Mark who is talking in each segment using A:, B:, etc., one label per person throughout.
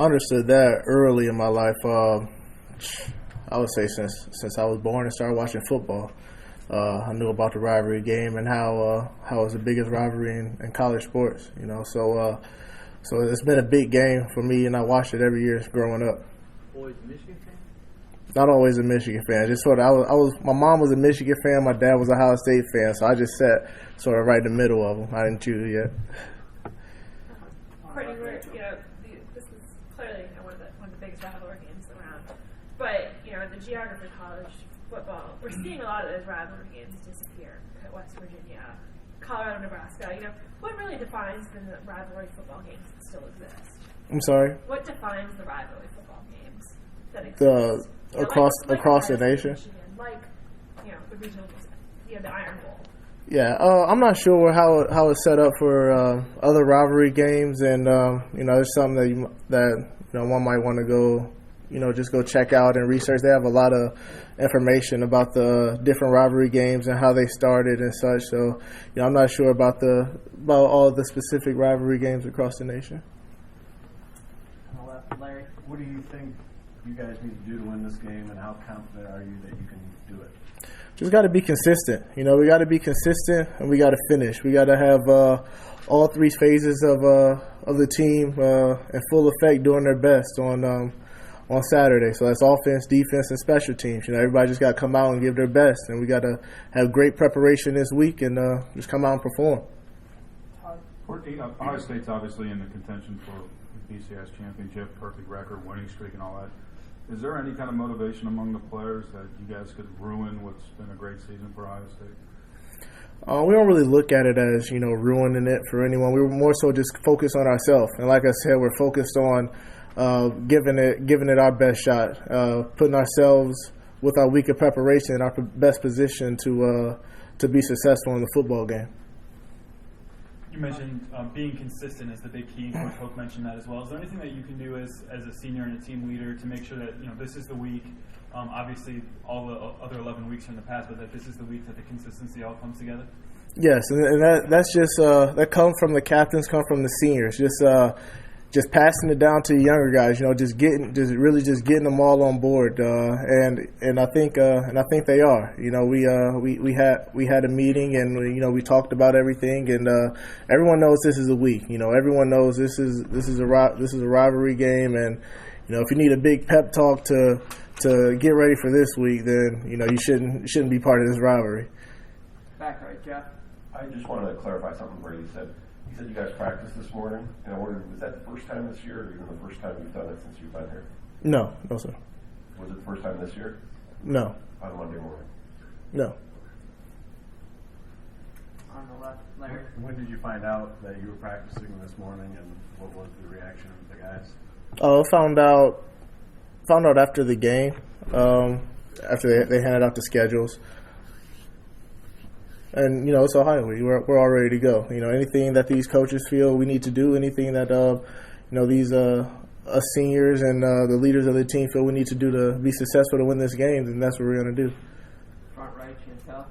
A: I understood that early in my life. I would say since I was born and started watching football. I knew about the rivalry game and how it was the biggest rivalry in college sports. So it's been a big game for me, and I watched it every year growing up.
B: Always a Michigan fan?
A: Not always a Michigan fan. Just sort of, I was. My mom was a Michigan fan. My dad was a Ohio State fan. So I just sat sort of right in the middle of them. I didn't choose yet.
C: Courtney, this is clearly one of the biggest rivalry games around. But in the geography of college football, we're seeing a lot of those rivalry games disappear. At West Virginia, Colorado, Nebraska. What really defines the rivalry football games that still exist?
A: I'm sorry.
C: What defines the rivalry football games that exist?
A: Across the nation.
C: Michigan, the regional, the Iron Bowl.
A: Yeah, I'm not sure how it's set up for other rivalry games, and there's something that one might want to go, just go check out and research. They have a lot of information about the different rivalry games and how they started and such. So, I'm not sure about all the specific rivalry games across the nation.
B: Larry,
D: what do you think you guys need to do to win this game, and how confident are you that you can do it?
A: Just got to be consistent. We got to be consistent, and we got to finish. We got to have all three phases of the team in full effect, doing their best on Saturday. So that's offense, defense, and special teams. Everybody just got to come out and give their best, and we got to have great preparation this week and just come out and perform.
E: Courtney, Ohio State's obviously in the contention for the BCS championship, perfect record, winning streak, and all that. Is there any kind of motivation among the players that you guys could ruin what's been a great season for Ohio State?
A: We don't really look at it as, ruining it for anyone. We were more so just focused on ourselves. And like I said, we're focused on giving it our best shot, putting ourselves with our week of preparation in our best position to be successful in the football game.
F: You mentioned being consistent is the big key. Coach Hoke mentioned that as well. Is there anything that you can do as a senior and a team leader to make sure that this is the week? Obviously, all the other 11 weeks are in the past, but that this is the week that the consistency all comes together.
A: Yes, and that's just that comes from the captains, come from the seniors. Just passing it down to the younger guys. Just getting them all on board, and I think they are. We had a meeting and we talked about everything, and everyone knows this is a week. Everyone knows this is a rivalry game, and if you need a big pep talk to get ready for this week, then you shouldn't be part of this rivalry.
B: back right, Jeff.
G: I just wanted to clarify something Brady said. He said you guys practiced this morning, and I wondered, was that the first time this year, or even the first time you've done it since you've been here?
A: No, sir.
G: Was it the first time this year?
A: No.
G: On Monday morning?
A: No.
B: On the left, Larry.
D: When did you find out that you were practicing this morning, and what was the reaction of the guys?
A: Found out after the game, after they handed out the schedules. And, it's Ohio. We're all ready to go. Anything that these coaches feel we need to do, anything that, these us seniors and the leaders of the team feel we need to do to be successful to win this game, then that's what we're going to do.
B: Front right, Chantel.
H: All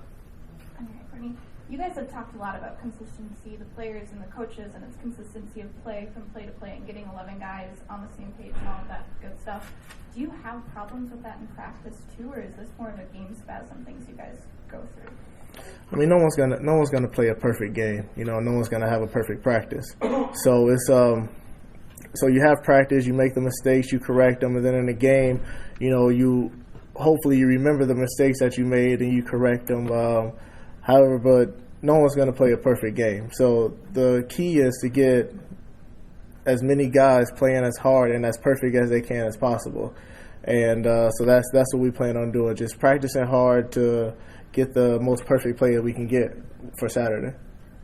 H: right, Courtney. You guys have talked a lot about consistency, the players and the coaches, and its consistency of play from play to play and getting 11 guys on the same page and all of that good stuff. Do you have problems with that in practice too, or is this more of a game spasm things you guys go through?
A: I mean, no one's gonna play a perfect game. No one's gonna have a perfect practice. So it's so you have practice, you make the mistakes, you correct them, and then in the game, you hopefully you remember the mistakes that you made and you correct them. However, but no one's gonna play a perfect game. So the key is to get as many guys playing as hard and as perfect as they can as possible. And so that's what we plan on doing, just practicing hard to get the most perfect play that we can get for Saturday.